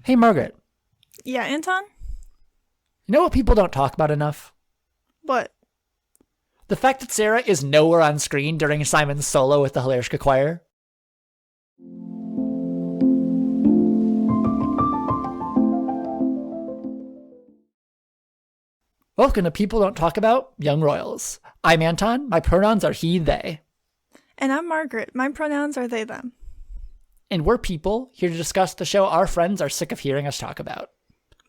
Hey, Margaret. Yeah, Anton? You know what people don't talk about enough? What? The fact that Sara is nowhere on screen during Simon's solo with the Hilarska Choir. Welcome to People Don't Talk About Young Royals. I'm Anton. My pronouns are he, they. And I'm Margaret. My pronouns are they, them. And we're people here to discuss the show our friends are sick of hearing us talk about.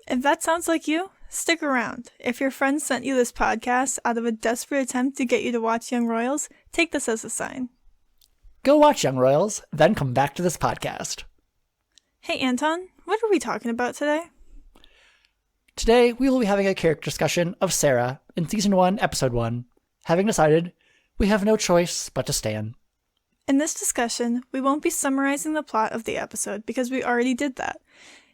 If that sounds like you, stick around. If your friend sent you this podcast out of a desperate attempt to get you to watch Young Royals, take this as a sign. Go watch Young Royals, then come back to this podcast. Hey, Anton, what are we talking about today? Today, we will be having a character discussion of Sara in Season 1, Episode 1, having decided we have no choice but to stand. In this discussion, we won't be summarizing the plot of the episode because we already did that.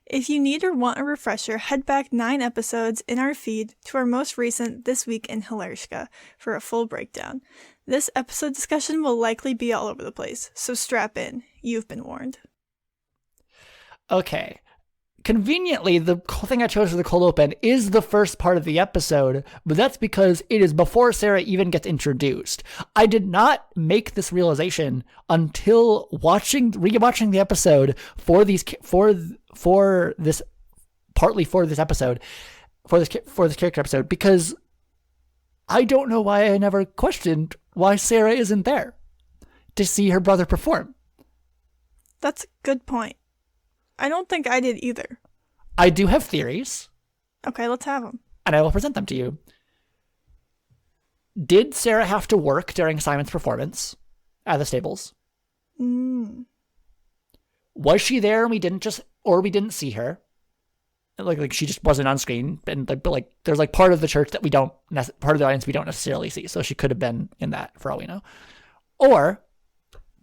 If you need or want a refresher, head back 9 episodes in our feed to our most recent This Week in Hilarska for a full breakdown. This episode discussion will likely be all over the place, so strap in. You've been warned. Okay. Conveniently, the thing I chose for the cold open is the first part of the episode, but that's because it is before Sara even gets introduced. I did not make this realization until rewatching the episode for this character episode, because I don't know why I never questioned why Sara isn't there to see her brother perform. That's a good point. I don't think I did either. I do have theories. Okay, let's have them. And I will present them to you. Did Sara have to work during Simon's performance at the stables? Was she there and we didn't see her? Like she just wasn't on screen, and but there's part of the church that part of the audience we don't necessarily see, so she could have been in that for all we know. Or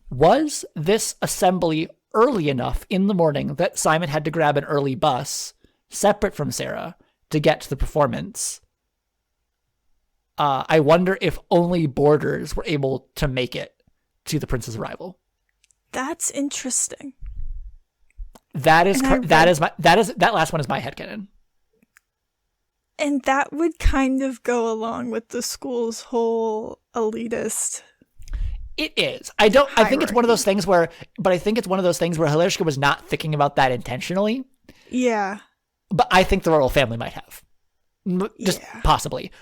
was this assembly early enough in the morning that Simon had to grab an early bus separate from Sara to get to the performance? I wonder if only boarders were able to make it to the prince's arrival. That's interesting. That last one is my headcanon. And that would kind of go along with the school's whole elitist. It is. I think it's one of those things where Hilarska was not thinking about that intentionally. Yeah. But I think the royal family might have. Just possibly.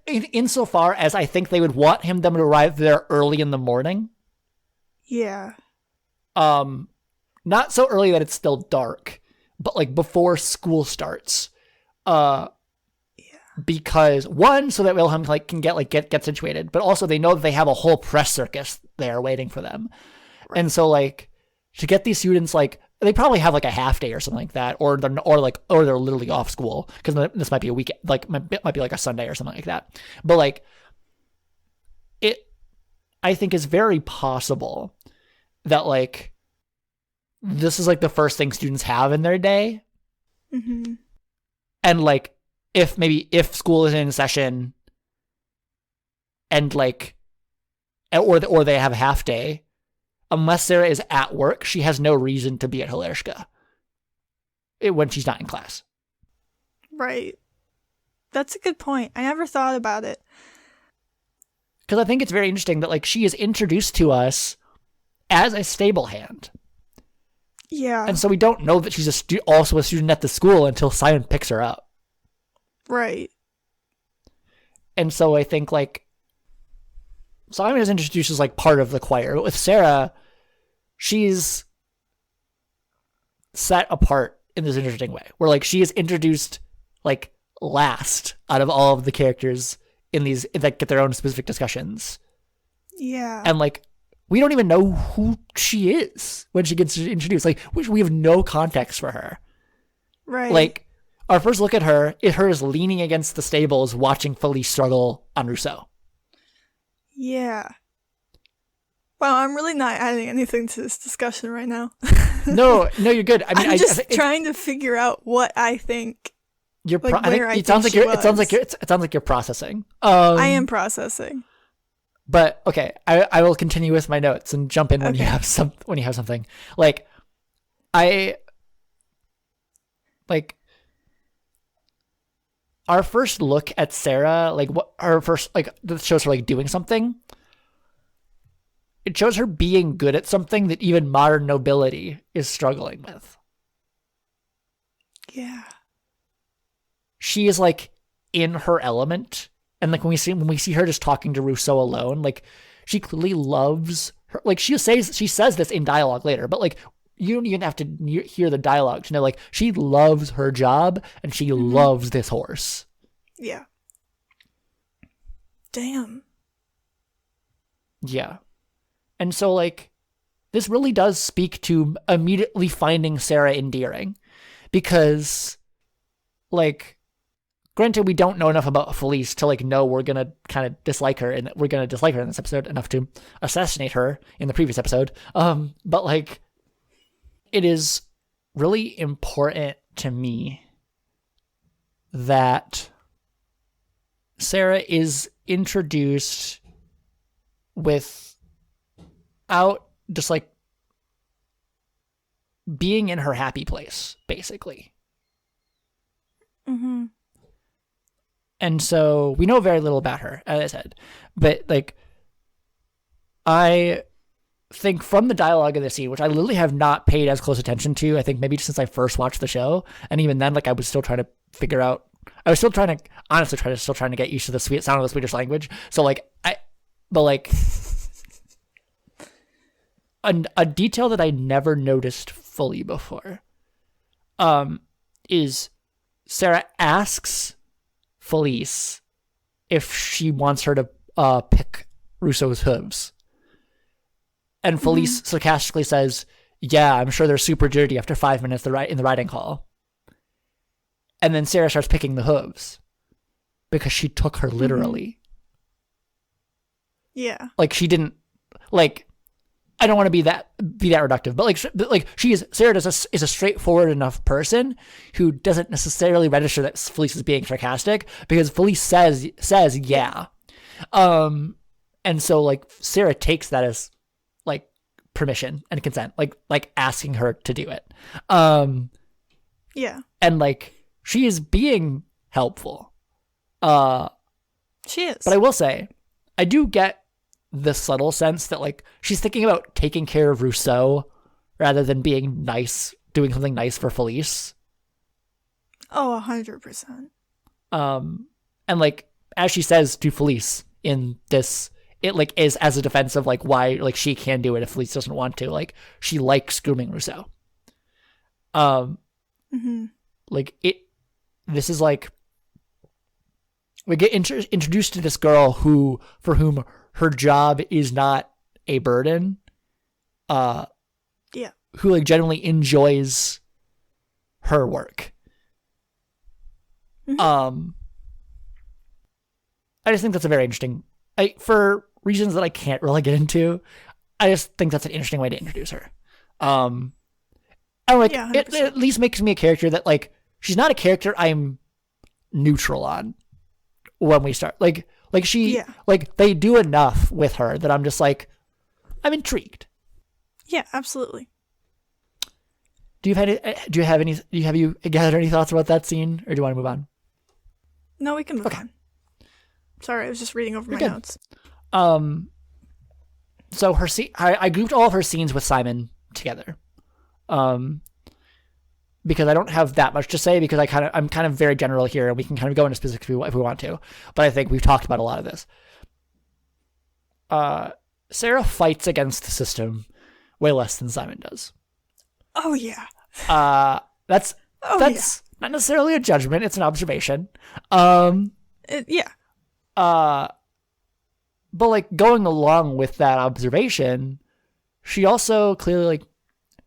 Insofar as I think they would want them to arrive there early in the morning. Yeah. Not so early that it's still dark, but before school starts. Because one, so that Wilhelm can get situated, but also they know that they have a whole press circus there waiting for them. Right. And so to get these students, they probably have a half day or something like that, or they're literally off school, because this might be a weekend, it might be a Sunday or something like that. But it, I think, is very possible that this is the first thing students have in their day. Mm-hmm. And if school is in session and or they have a half day, unless Sara is at work, she has no reason to be at Hilarska when she's not in class. Right. That's a good point. I never thought about it. Because I think it's very interesting that she is introduced to us as a stable hand. Yeah. And so we don't know that she's also a student at the school until Simon picks her up. Right. And so I think Simon is introduced as part of the choir. But with Sara, she's set apart in this interesting way, where she is introduced last out of all of the characters in these that get their own specific discussions. Yeah. And we don't even know who she is when she gets introduced. We have no context for her. Right. Our first look at her is leaning against the stables watching Felice struggle on Rousseau. Yeah. Wow, I'm really not adding anything to this discussion right now. No, you're good. I mean, I'm just trying to figure out what I think. It sounds like you're processing. I am processing. But okay, I will continue with my notes and jump in when you have something. like our first look at Sara, like what our first like that shows her like doing something. It shows her being good at something that even modern nobility is struggling with. Yeah. She is like in her element, and like when we see her just talking to Rousseau alone, like she clearly loves her. Like she says this in dialogue later, but like you don't even have to hear the dialogue to know like she loves her job and she loves this horse. Yeah. Damn. Yeah. And so like this really does speak to immediately finding Sara endearing, because like granted we don't know enough about Felice to like know we're gonna kind of dislike her, and we're gonna dislike her in this episode enough to assassinate her in the previous episode. But like it is really important to me that Sara is introduced without just like being in her happy place, basically. Mm-hmm. And so we know very little about her, as I said, but like I think from the dialogue of the scene, which I literally have not paid as close attention to, I think maybe since I first watched the show, and even then, like I was still trying to figure out. I was still trying to honestly trying to get used to the sweet sound of the Swedish language. So like a detail that I never noticed fully before, is Sara asks Felice if she wants her to pick Rousseau's hooves. And Felice sarcastically says, yeah, I'm sure they're super dirty after 5 minutes in the riding hall. And then Sara starts picking the hooves because she took her literally. Yeah. Like she didn't, like, I don't want to be that reductive, but Sara is a straightforward enough person who doesn't necessarily register that Felice is being sarcastic, because Felice says yeah. And so like Sara takes that as like permission and consent, like asking her to do it. Yeah. And like she is being helpful. She is. But I will say, I do get the subtle sense that like she's thinking about taking care of Rousseau rather than being nice, doing something nice for Felice. Oh, 100%. And like as she says to Felice in this, it like is as a defense of like why like she can do it if Felice doesn't want to. Like she likes grooming Rousseau. Like it. This is like we get introduced to this girl for whom her job is not a burden. Yeah. Who like genuinely enjoys her work. I just think that's a very interesting, for reasons that I can't really get into, I just think that's an interesting way to introduce her. And like Yeah, it at least makes me a character that like she's not a character I'm neutral on when we start. Like she, like they do enough with her that I'm just like, I'm intrigued. Yeah, absolutely. Have you gathered any thoughts about that scene, or do you want to move on? No, we can move on. Sorry, I was just reading over my notes. So her scene, I grouped all of her scenes with Simon together. Because I don't have that much to say, because I'm kind of very general here, and we can kind of go into specifics if we want to. But I think we've talked about a lot of this. Sara fights against the system way less than Simon does. Oh yeah. That's not necessarily a judgment; it's an observation. Yeah. But like going along with that observation, she also clearly like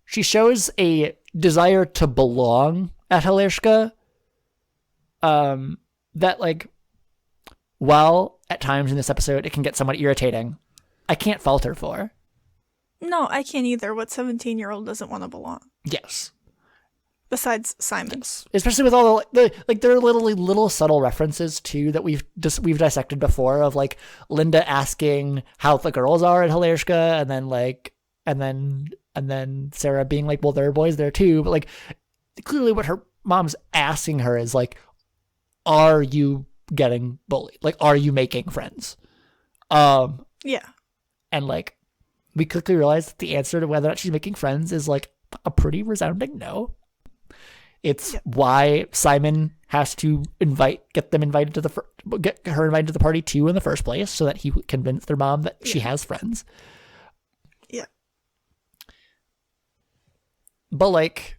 she shows a desire to belong at Halerska, that like, while at times in this episode it can get somewhat irritating, I can't fault her for. No, I can't either. What 17-year-old doesn't want to belong? Yes. Besides Simon. Yes. Especially with all the there are literally little subtle references too that we've dissected before, of like Linda asking how the girls are at Halerska, and then Sara being like, well, there are boys there too, but like clearly what her mom's asking her is like, are you getting bullied? Like, are you making friends? Yeah. And like, we quickly realized that the answer to whether or not she's making friends is like a pretty resounding no. It's why Simon has to get her invited to the party too in the first place, so that he convinced their mom that she has friends. Yeah. But like,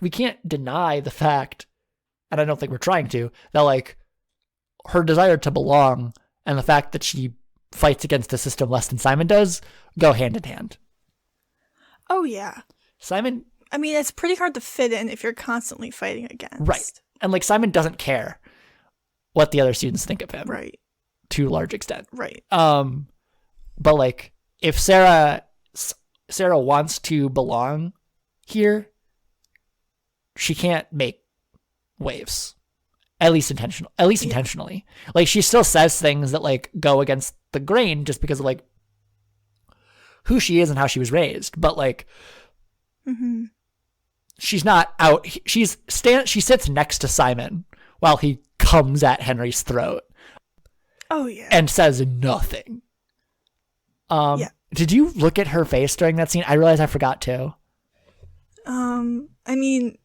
we can't deny the fact, and I don't think we're trying to, that like her desire to belong and the fact that she fights against the system less than Simon does go hand in hand. Oh yeah. Simon, I mean, it's pretty hard to fit in if you're constantly fighting against. Right. And like Simon doesn't care what the other students think of him. Right. To a large extent. Right. But like if Sara wants to belong here, she can't make waves. At least intentionally. Like she still says things that like go against the grain just because of like who she is and how she was raised. But like she's not out. She sits next to Simon while he comes at Henry's throat. Oh yeah. And says nothing. Did you look at her face during that scene? I realized I forgot to. I mean,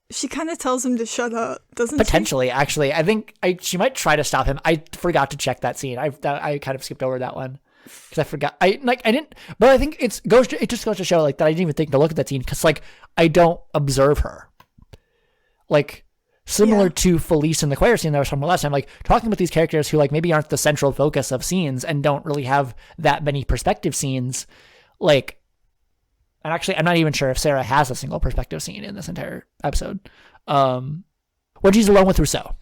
she kind of tells him to shut up, doesn't she? Potentially, actually. I think she might try to stop him. I forgot to check that scene. I kind of skipped over that one because I forgot. I didn't, but I think it just goes to show like that I didn't even think to look at that scene because like I don't observe her. Like similar to Felice in the choir scene that I was talking about last time, like talking about these characters who like maybe aren't the central focus of scenes and don't really have that many perspective scenes, like. And actually, I'm not even sure if Sara has a single perspective scene in this entire episode. When she's alone with Rousseau.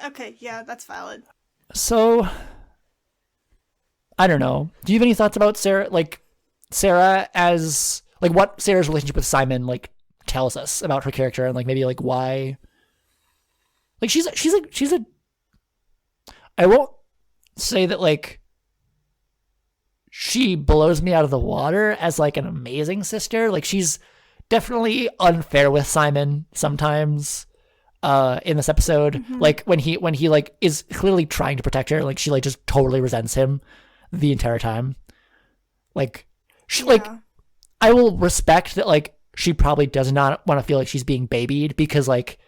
Okay, yeah, that's valid. So, I don't know. Do you have any thoughts about Sara? Like, Sara as like what Sarah's relationship with Simon like tells us about her character and like maybe like why? Like she's a. I won't say that like. She blows me out of the water as like an amazing sister. Like she's definitely unfair with Simon sometimes in this episode. Like when he like is clearly trying to protect her, like she like just totally resents him the entire time. Like she like I will respect that like she probably does not want to feel like she's being babied because like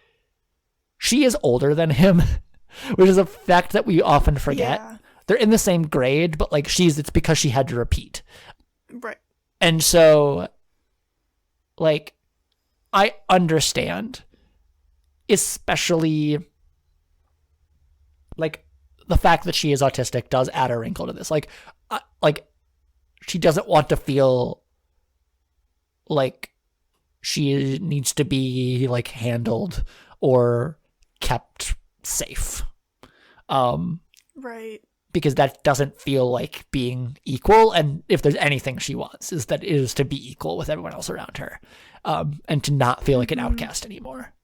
she is older than him, which is a fact that we often forget. Yeah. They're in the same grade, but like it's because she had to repeat. Right. And so like I understand, especially like the fact that she is autistic does add a wrinkle to this. Like she doesn't want to feel like she needs to be like handled or kept safe. Right. Because that doesn't feel like being equal. And if there's anything she wants is that it is to be equal with everyone else around her. And to not feel like an outcast anymore.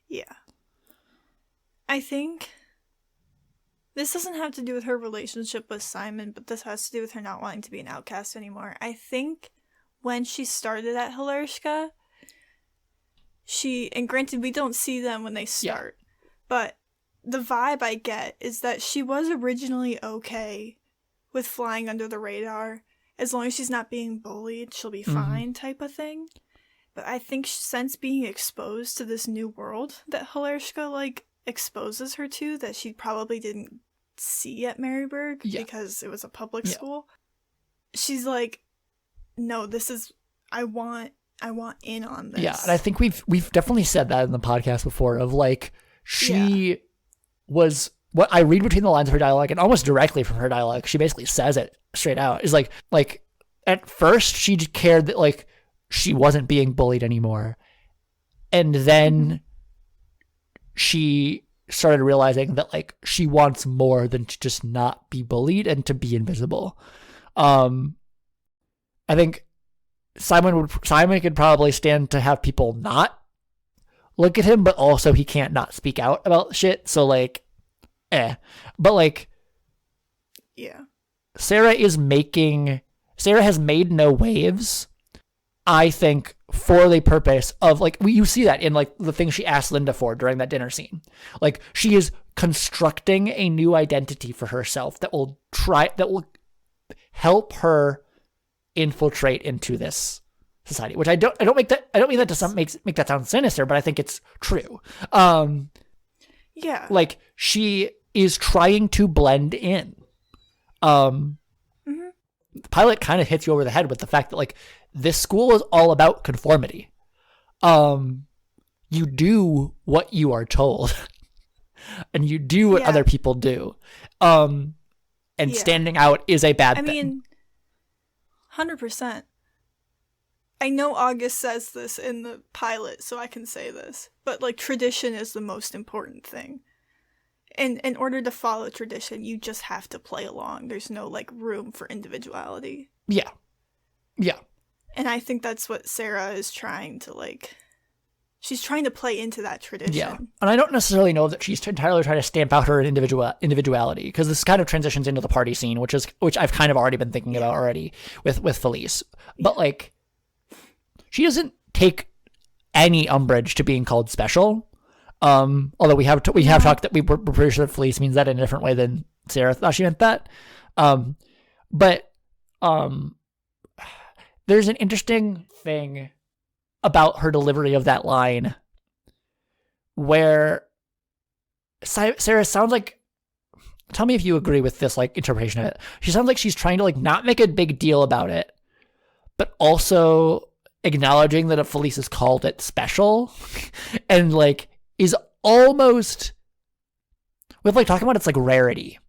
Yeah. I think this doesn't have to do with her relationship with Simon, but this has to do with her not wanting to be an outcast anymore. I think when she started at Hilarska, and granted we don't see them when they start, but the vibe I get is that she was originally okay with flying under the radar. As long as she's not being bullied, she'll be fine type of thing. But I think since being exposed to this new world that Hilarska, like, exposes her to, that she probably didn't see at Maryburg because it was a public school, she's like, no, this is, I want in on this. Yeah, and I think we've definitely said that in the podcast before of, like, she was what I read between the lines of her dialogue and almost directly from her dialogue. She basically says it straight out. Is like at first she cared that like she wasn't being bullied anymore. And then she started realizing that like she wants more than to just not be bullied and to be invisible. I think Simon could probably stand to have people not look at him, but also he can't not speak out about shit. So like, but like, Sara has made no waves, I think, for the purpose of like you see that in like the thing she asked Linda for during that dinner scene. Like she is constructing a new identity for herself that will help her infiltrate into this society. Which I don't mean that to make that sound sinister, but I think it's true. Yeah. Like she is trying to blend in. The pilot kind of hits you over the head with the fact that like this school is all about conformity. You do what you are told and you do what other people do. And standing out is a bad thing. I mean, 100%. I know August says this in the pilot, so I can say this, but like tradition is the most important thing. And in order to follow tradition, you just have to play along. There's no like room for individuality. Yeah. Yeah. And I think that's what Sara is trying to like. She's trying to play into that tradition. Yeah. And I don't necessarily know that she's entirely trying to stamp out her individuality, because this kind of transitions into the party scene, which I've kind of already been thinking about already with Felice. But like, she doesn't take any umbrage to being called special. Although we have talked that we're pretty sure that Felice means that in a different way than Sara thought she meant that. But there's an interesting thing about her delivery of that line where Sara sounds like, tell me if you agree with this like interpretation of it. She sounds like she's trying to like not make a big deal about it, but also acknowledging that if Felice has called it special and like is almost with like talking about its like rarity.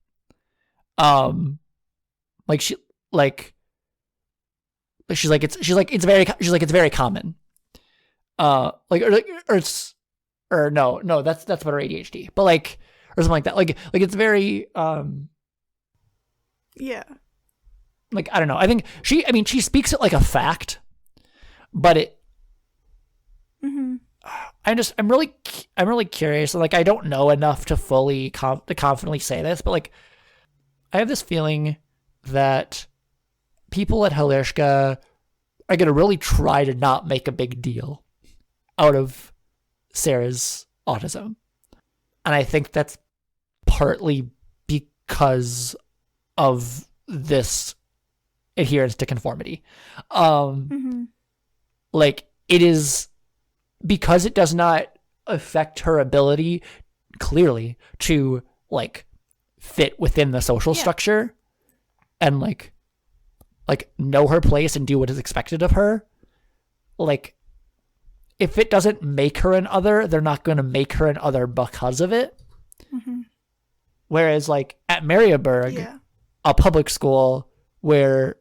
Like she's like it's very common. No, that's about her ADHD, but like, or something like that. Like it's very, yeah. Like, I don't know. I think she speaks it like a fact, but it, I'm really curious. Like, I don't know enough to fully to confidently say this, but like, I have this feeling that people at Halerska are going to really try to not make a big deal out of Sara's autism. And I think that's partly because of this adherence to conformity. Like, it is because it does not affect her ability, clearly, to, like, fit within the social structure and, like know her place and do what is expected of her. Like, if it doesn't make her an other, they're not going to make her an other because of it. Whereas, like, at Mariaburg, a public school where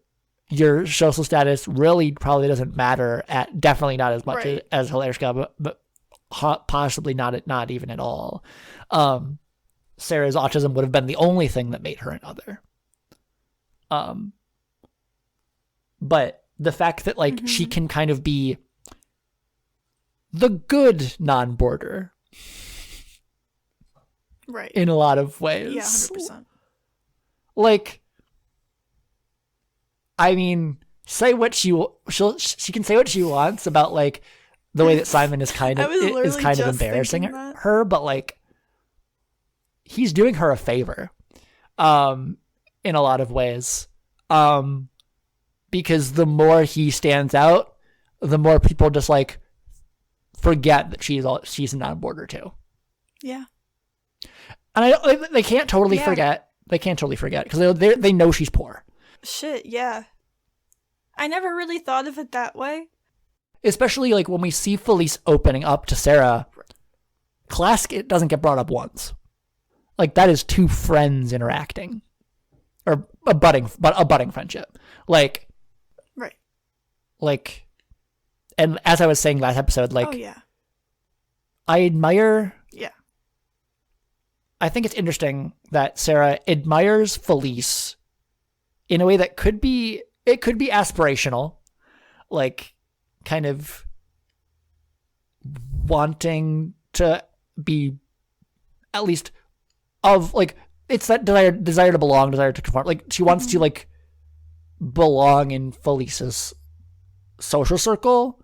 your social status really probably doesn't matter, at definitely not as much as Halerska, but possibly not even at all. Sara's autism would have been the only thing that made her an other. But the fact that, like, she can kind of be the good non-border. Right. In a lot of ways. Yeah, 100%. Like, I mean, she can say what she wants about, like, the way that Simon is kind of embarrassing her, but, like, he's doing her a favor in a lot of ways. Because the more he stands out, the more people just, like, forget that she's a non-border too. Yeah. And they can't totally forget. They can't totally forget because they know she's poor. Shit, yeah. I never really thought of it that way. Especially, like, when we see Felice opening up to Sara, class it doesn't get brought up once. Like, that is two friends interacting, or a budding friendship. Like, right. Like, and as I was saying last episode, like, oh, yeah. I admire. Yeah. I think it's interesting that Sara admires Felice in a way that could be aspirational, like, kind of wanting to be at least of, like, it's that desire to belong, desire to conform. Like, she wants to, like, belong in Felice's social circle.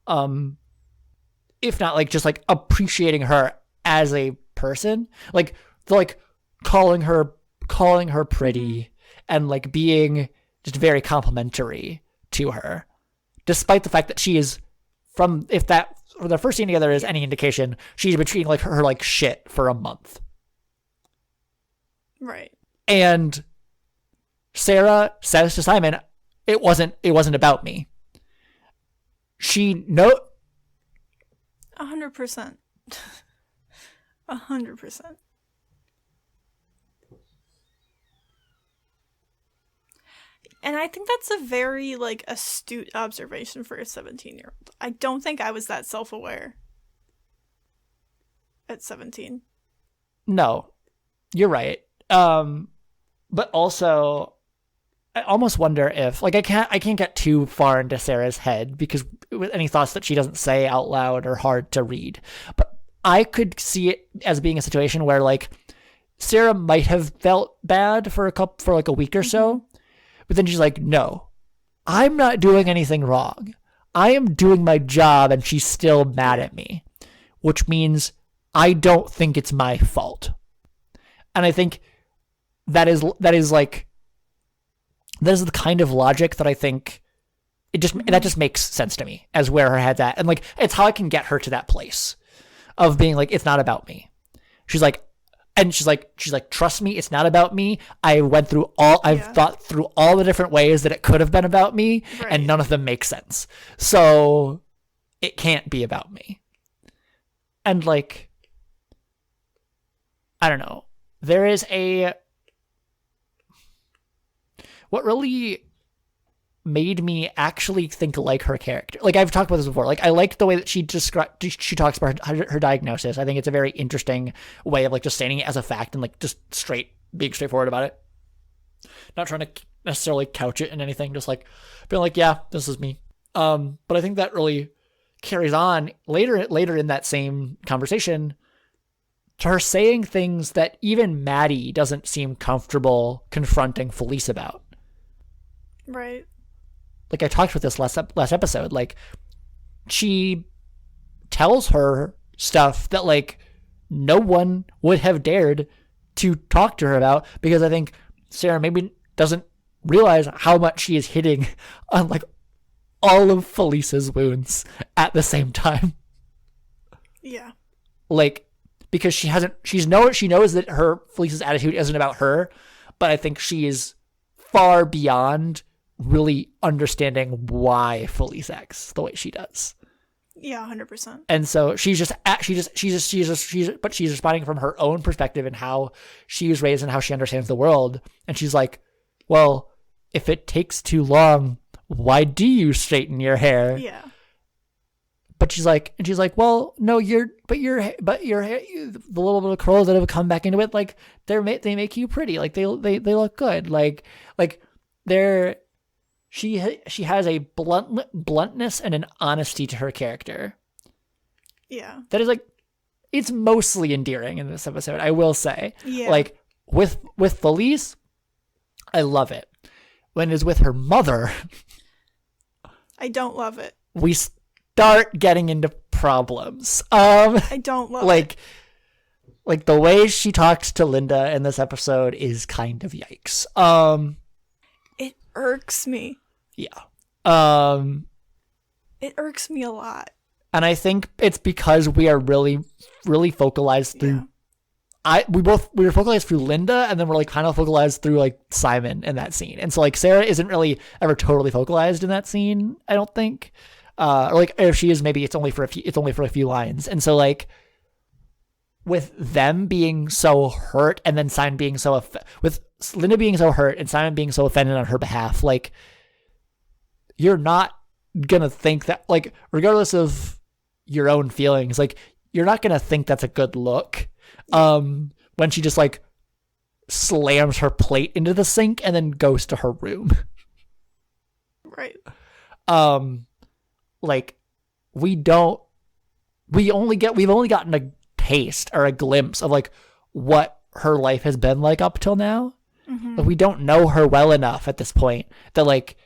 if not like just like appreciating her as a person, like calling her pretty and like being just very complimentary to her, despite the fact that she is if the first scene together is any indication, she's been treating like her like shit for a month. Right. And Sara says to Simon, it wasn't about me. 100%. 100%. And I think that's a very, like, astute observation for a 17-year-old. I don't think I was that self-aware at 17. No, you're right. But also, I almost wonder if, like, I can't get too far into Sarah's head because with any thoughts that she doesn't say out loud are hard to read. But I could see it as being a situation where, like, Sara might have felt bad for like a week or so. But then she's like, no, I'm not doing anything wrong. I am doing my job and she's still mad at me, which means I don't think it's my fault. And I think that is the kind of logic that I think that just makes sense to me as where her head's at. And like, it's how I can get her to that place of being like, it's not about me. She's like, trust me, it's not about me. I've thought through all the different ways that it could have been about me, right, and none of them make sense. So it can't be about me. And like, I don't know. There is what really made me actually think like her character. Like I've talked about this before. Like I liked the way that she talks about her diagnosis. I think it's a very interesting way of like just stating it as a fact and like just being straightforward about it. Not trying to necessarily couch it in anything, just like being like, yeah, this is me. But I think that really carries on later in that same conversation to her saying things that even Maddie doesn't seem comfortable confronting Felice about. Right. Like I talked with this last episode, like she tells her stuff that like no one would have dared to talk to her about because I think Sara maybe doesn't realize how much she is hitting on like all of Felice's wounds at the same time. Yeah. Like because she knows that Felice's attitude isn't about her, but I think she is far beyond really understanding why Felice acts the way she does. Yeah, 100%. And so she's responding from her own perspective and how she was raised and how she understands the world. And she's like, well, if it takes too long, why do you straighten your hair? Yeah. But she's like, well, no, your hair, the little bit of curls that have come back into it, like they make you pretty. Like they look good. Like she has a bluntness and an honesty to her character. Yeah. That is like, it's mostly endearing in this episode, I will say. Yeah. Like with Felice, I love it. When it is with her mother, I don't love it. We start getting into problems. I don't love it. Like the way she talks to Linda in this episode is kind of yikes. It irks me. Yeah. It irks me a lot. And I think it's because we are really, really focalized through. Yeah. We were focalized through Linda, and then we're like kind of focalized through like Simon in that scene. And so like Sara isn't really ever totally focalized in that scene, I don't think. Or like if she is, maybe it's only for a few lines. And so like with them being so hurt, and then Simon being with Linda being so hurt and Simon being so offended on her behalf, like you're not gonna think that, like, regardless of your own feelings, like you're not gonna think that's a good look when she just like slams her plate into the sink and then goes to her room. Right. Like we've only gotten a taste or a glimpse of like what her life has been like up till now. Mm-hmm. Like we don't know her well enough at this point that like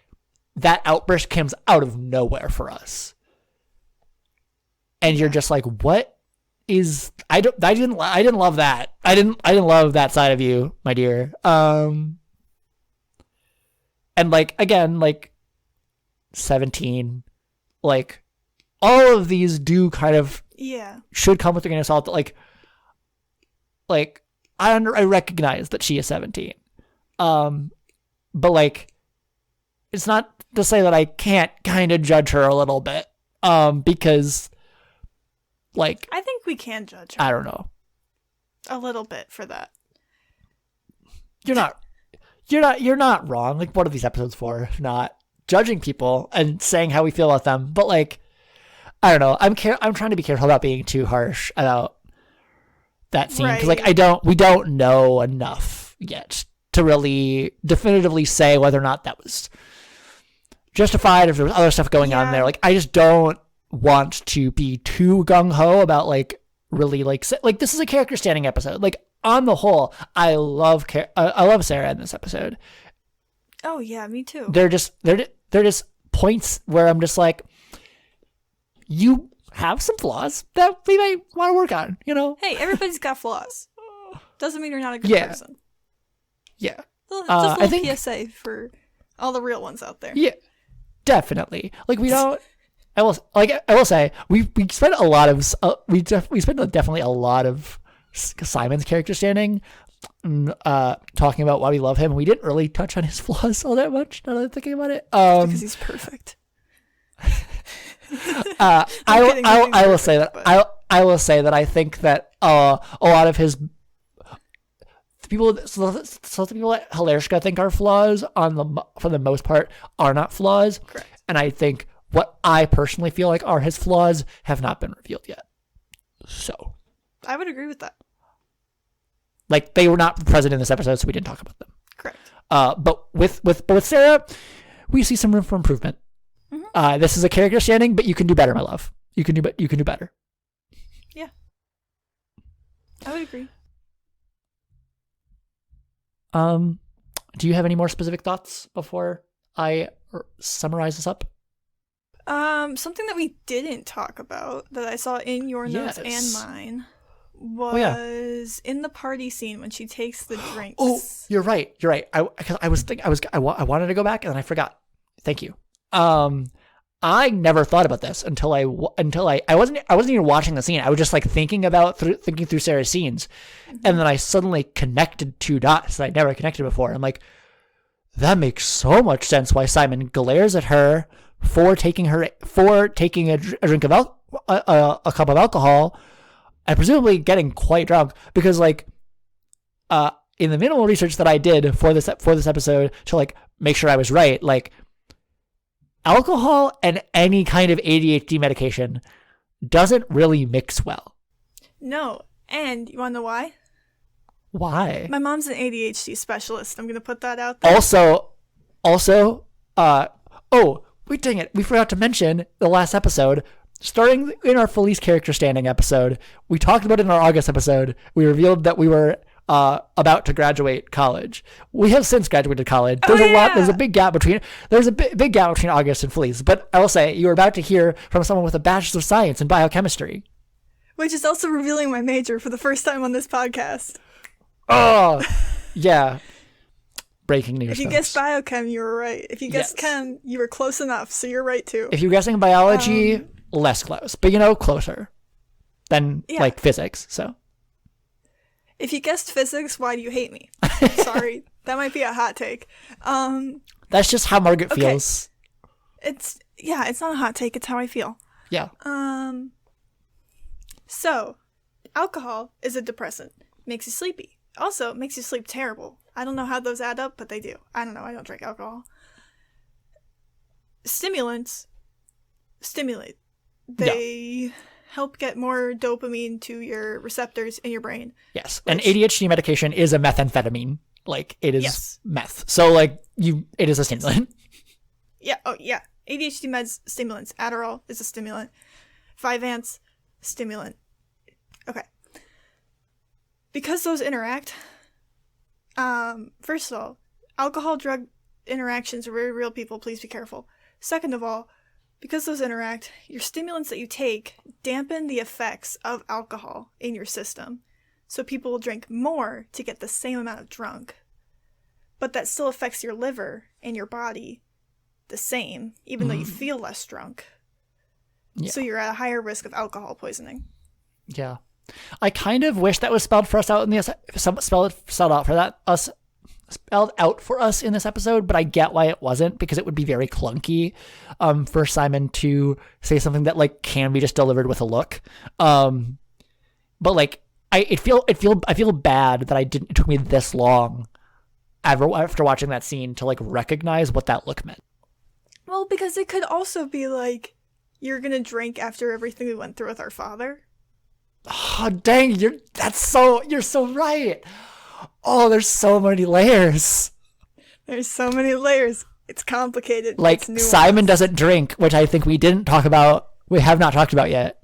that outburst comes out of nowhere for us. and you're just like, what is, I didn't love that. I didn't love that side of you, my dear. And like, again, like 17, like all of these do kind of should come with a grain of salt. Like I recognize that she is 17. But like, it's not to say that I can't kind of judge her a little bit. Because like, I think we can judge her. I don't know. A little bit for that. You're not wrong. Like, what are these episodes for? If not judging people and saying how we feel about them. But like, I don't know. I'm trying to be careful about being too harsh about that scene. Because like, we don't know enough yet to really definitively say whether or not that was justified, if there was other stuff going on there. Like, I just don't want to be too gung-ho about like really like this is a character standing episode. Like, on the whole, I love Sara in this episode. Oh yeah, me too. They're just points where I'm just like, you have some flaws that we might want to work on, you know? Hey, everybody's got flaws. Doesn't mean you're not a good person. Yeah. Just a little PSA for all the real ones out there. Yeah, definitely. Like, we don't. I will say we spent a lot of we spent definitely a lot of Simon's character standing, talking about why we love him. We didn't really touch on his flaws all that much. Now that I'm thinking about it, because he's perfect. I will say that I think that a lot of his people, so the people that Hilarska think are flaws for the most part are not flaws. Correct. And I think what I personally feel like are his flaws have not been revealed yet. So I would agree with that. Like, they were not present in this episode, so we didn't talk about them. Correct. But with Sara, we see some room for improvement. Mm-hmm. This is a character standing, but you can do better, my love. You can do better. Yeah, I would agree. Do you have any more specific thoughts before I summarize this up? Something that we didn't talk about that I saw in your notes and mine was in the party scene when she takes the drinks. Oh, you're right. I wanted to go back and then I forgot. Thank you. I never thought about this until I wasn't even watching the scene. I was just like thinking through Sara's scenes, and then I suddenly connected two dots that I never connected before. I'm like, that makes so much sense why Simon glares at her for taking a drink of a cup of alcohol, and presumably getting quite drunk, because like in the minimal research that I did for this episode to like make sure I was right, like, alcohol and any kind of ADHD medication doesn't really mix well. No. And you want to know why? Why? My mom's an ADHD specialist. I'm going to put that out there. Also, wait, dang it. We forgot to mention the last episode. Starting in our Felice character standing episode, we talked about it in our August episode. We revealed that we were about to graduate college. We have since graduated college. There's a big gap between August and Felice. But I will say, you were about to hear from someone with a Bachelor of Science in biochemistry, which is also revealing my major for the first time on this podcast. Oh, yeah. Breaking news. If you guessed biochem, you were right. If you guessed chem, you were close enough, so you're right too. If you're guessing biology, less close, but closer than like physics. So. If you guessed physics, why do you hate me? Sorry, that might be a hot take. That's just how Margaret feels. It's not a hot take. It's how I feel. Yeah. So, alcohol is a depressant. Makes you sleepy. Also, makes you sleep terrible. I don't know how those add up, but they do. I don't know. I don't drink alcohol. Stimulants stimulate. They help get more dopamine to your receptors in your brain. Yes. And ADHD medication is a methamphetamine. Like, it is meth. So, like, it is a stimulant. Yeah. Oh, yeah. ADHD meds, stimulants. Adderall is a stimulant. Vyvanse, stimulant. Okay. Because those interact, first of all, alcohol-drug interactions are very real, people. Please be careful. Second of all, because those interact, your stimulants that you take dampen the effects of alcohol in your system. So people will drink more to get the same amount of drunk. But that still affects your liver and your body the same, even though you feel less drunk. Yeah. So you're at a higher risk of alcohol poisoning. Yeah. I kind of wish that was spelled out for us in this episode, but I get why it wasn't, because it would be very clunky for Simon to say something that like can be just delivered with a look. But like I feel bad that it took me this long after watching that scene to like recognize what that look meant. Well, because it could also be like, you're gonna drink after everything we went through with our father. Oh dang, you're so right. Oh, there's so many layers. There's so many layers. It's complicated. Like, Simon doesn't drink, which I think we have not talked about yet.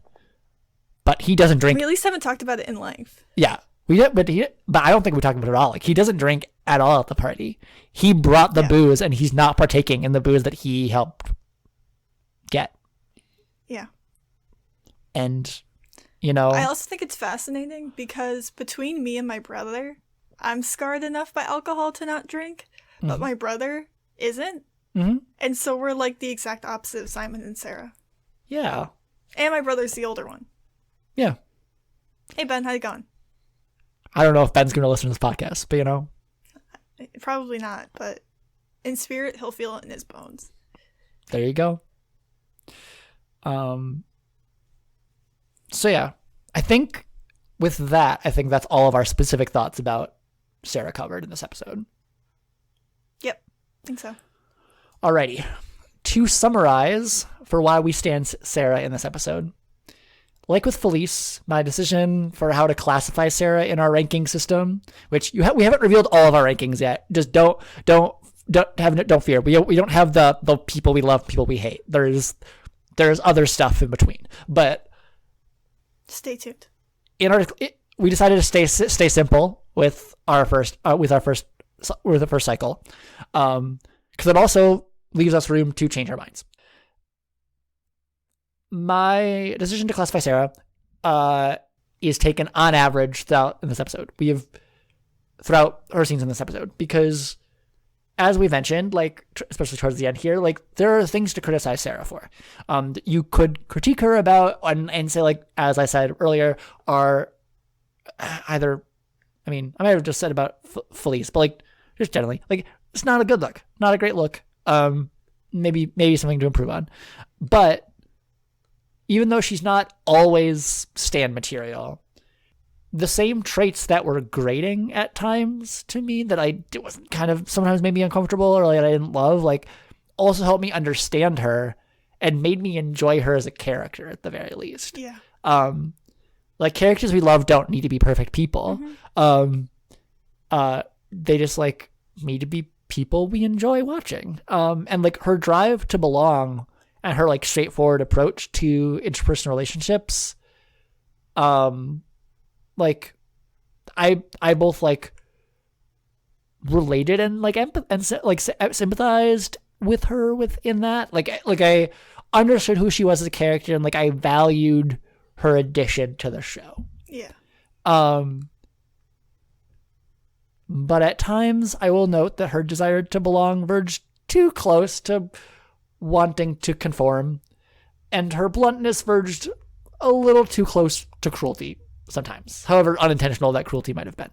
But he doesn't drink. We at least haven't talked about it in length. Yeah. But I don't think we talked about it at all. Like, he doesn't drink at all at the party. He brought the booze, and he's not partaking in the booze that he helped get. Yeah. And, you know. I also think it's fascinating because between me and my brother, I'm scarred enough by alcohol to not drink, but my brother isn't. Mm-hmm. And so we're like the exact opposite of Simon and Sara. Yeah. And my brother's the older one. Yeah. Hey, Ben, how you going? I don't know if Ben's going to listen to this podcast, but you know. Probably not, but in spirit, he'll feel it in his bones. There you go. So yeah, I think that's all of our specific thoughts about Sara covered in this episode. Yep, I think so. Alrighty. To summarize for why we stand Sara in this episode. Like with Felice, my decision for how to classify Sara in our ranking system, which we haven't revealed all of our rankings yet. Just don't fear. We don't have the people we love, people we hate. There's other stuff in between, but stay tuned. We decided to stay simple with our first cycle, because it also leaves us room to change our minds. My decision to classify Sara is taken on average throughout her scenes in this episode, because as we mentioned, like especially towards the end here, like there are things to criticize Sara for. You could critique her about and say, like, as I said earlier, are either, I might have just said about Felice, but like just generally, like it's not a good look, not a great look. Maybe something to improve on, but even though she's not always stand material, the same traits that were grating at times to me that it wasn't kind of sometimes made me uncomfortable or like I didn't love, like also helped me understand her and made me enjoy her as a character at the very least. Yeah. Like characters we love don't need to be perfect people. Mm-hmm. They just like need to be people we enjoy watching. And like her drive to belong and her like straightforward approach to interpersonal relationships, like I both like related and like sympathized with her within that. Like I understood who she was as a character, and like I valued her addition to the show. Yeah. But at times I will note that her desire to belong verged too close to wanting to conform, and her bluntness verged a little too close to cruelty sometimes, however unintentional that cruelty might have been.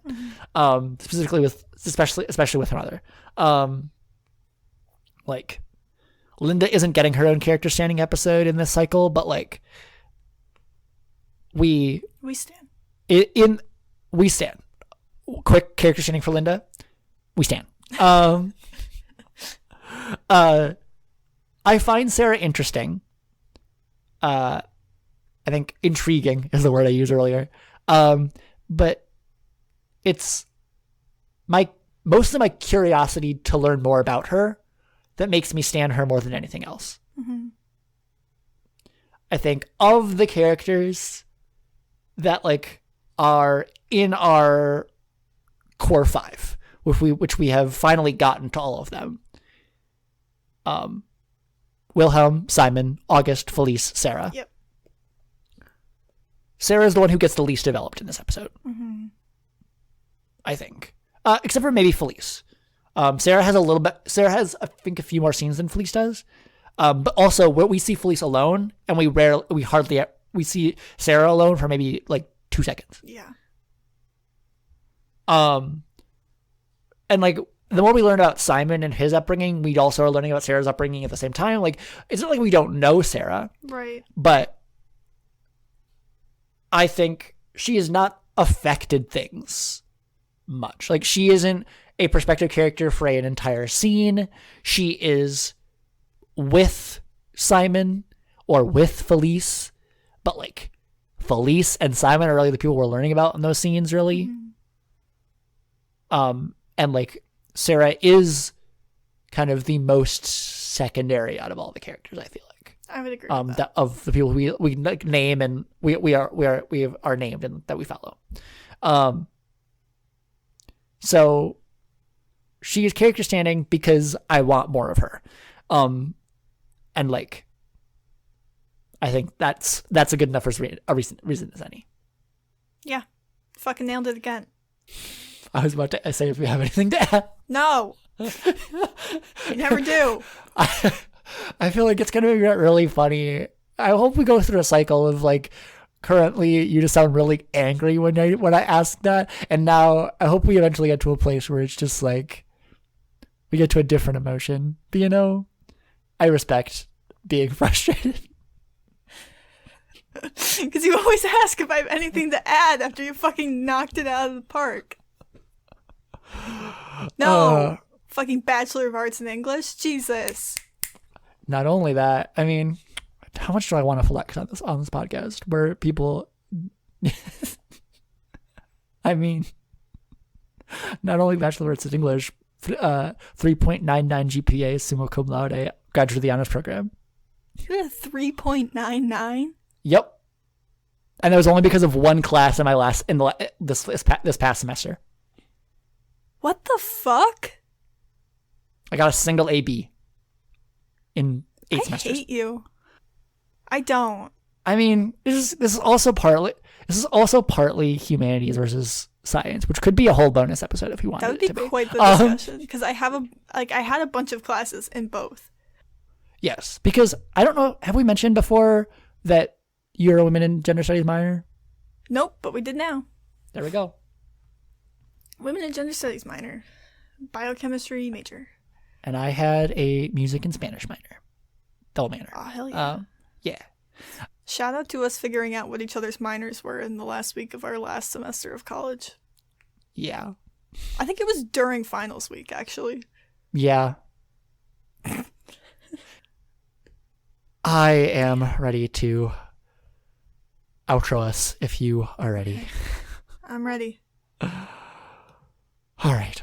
Mm-hmm. Especially with her mother. Like Linda isn't getting her own character standing episode in this cycle, but like we stand. We stand. Quick character standing for Linda. We stand. I find Sara interesting. I think intriguing is the word I used earlier. But it's most of my curiosity to learn more about her that makes me stand her more than anything else. Mm-hmm. I think of the characters that like are in our core five, which we have finally gotten to all of them. Wilhelm, Simon, August, Felice, Sara. Yep. Sarah's the one who gets the least developed in this episode. Mm-hmm. I think. Except for maybe Felice. Sarah has, I think, a few more scenes than Felice does. But also, we see Felice alone, and we see Sarah alone for maybe, like, 2 seconds. Yeah. And, like, the more we learn about Simon and his upbringing, we also are learning about Sarah's upbringing at the same time. Like, it's not like we don't know Sarah. Right. But I think she has not affected things much. Like, she isn't a perspective character for an entire scene. She is with Simon or with Felice, but, like, Felice and Simon are really the people we're learning about in those scenes, really. Mm-hmm. And, like, Sarah is kind of the most secondary out of all the characters, I feel like. I would agree with that. Of the people we name and we are named and that we follow. So she is character standing because I want more of her. And, like, I think that's a good enough reason as any. Yeah. Fucking nailed it again. I was about to say if we have anything to add. No. You never do. I feel like it's going to be really funny. I hope we go through a cycle of, like, currently you just sound really angry when I ask that. And now I hope we eventually get to a place where it's just like, we get to a different emotion. But, you know, I respect being frustrated. Because you always ask if I have anything to add after you fucking knocked it out of the park. No. Fucking Bachelor of Arts in English? Jesus. Not only that, I mean, how much do I want to flex on this podcast where people I mean, not only Bachelor of Arts in English, 3.99 GPA, summa cum laude, graduate of the honors program. You had a 3.99? Yep. And that was only because of one class in this past semester. What the fuck? I got a single AB in 8 semesters. I hate you. I don't. I mean, this is also partly humanities versus science, which could be a whole bonus episode if you wanted. That would it to be quite the discussion because I had a bunch of classes in both. Yes, because I don't know. Have we mentioned before that you're a women and gender studies minor? Nope, but we did now. There we go. Women and gender studies minor, biochemistry major. And I had a music and Spanish minor. Double minor. Oh, hell yeah. Yeah. Shout out to us figuring out what each other's minors were in the last week of our last semester of college. Yeah. I think it was during finals week, actually. Yeah. I am ready to outro us if you are ready. I'm ready. All right.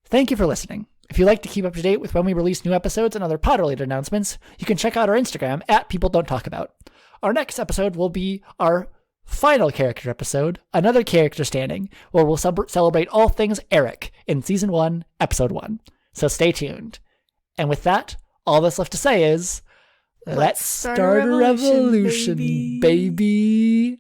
Thank you for listening. If you'd like to keep up to date with when we release new episodes and other pod-related announcements, you can check out our Instagram at People Don't Talk About. Our next episode will be our final character episode, Another Character Standing, where we'll celebrate all things Eric in Season 1, Episode 1. So stay tuned. And with that, all that's left to say is, let's start a revolution, baby.